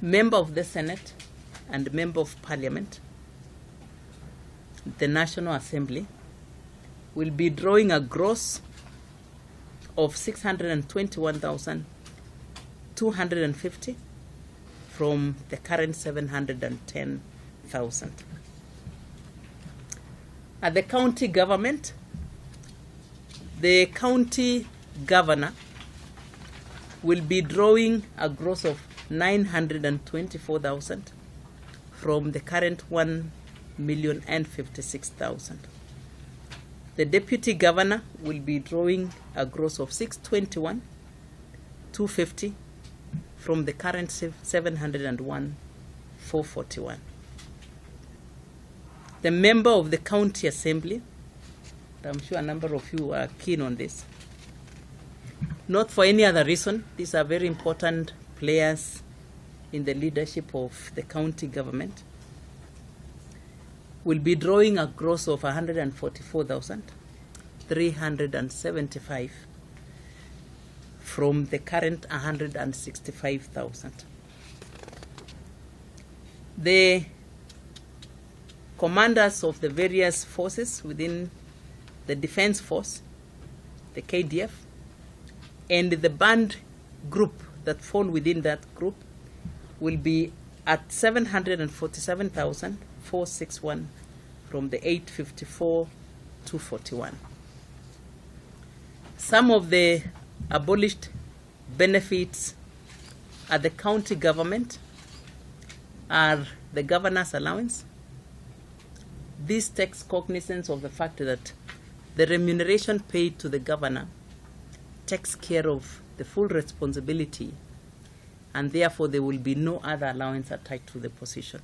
member of the Senate and member of Parliament, the National Assembly, will be drawing a gross of 621,250 from the current 710,000. At the county government, the county governor will be drawing a gross of 924,000 from the current 1,056,000. The deputy governor will be drawing a gross of 621,250 from the current 701,441. The member of the county assembly, I'm sure a number of you are keen on this, not for any other reason, these are very important players in the leadership of the county government, will be drawing a gross of 144,375 from the current 165,000. The commanders of the various forces within the Defense Force, the KDF, and the band group that fall within that group will be at 747,461 from the 854,241. Some of the abolished benefits at the county government are the governor's allowance. This takes cognizance of the fact that the remuneration paid to the governor takes care of the full responsibility, and therefore there will be no other allowance attached to the position.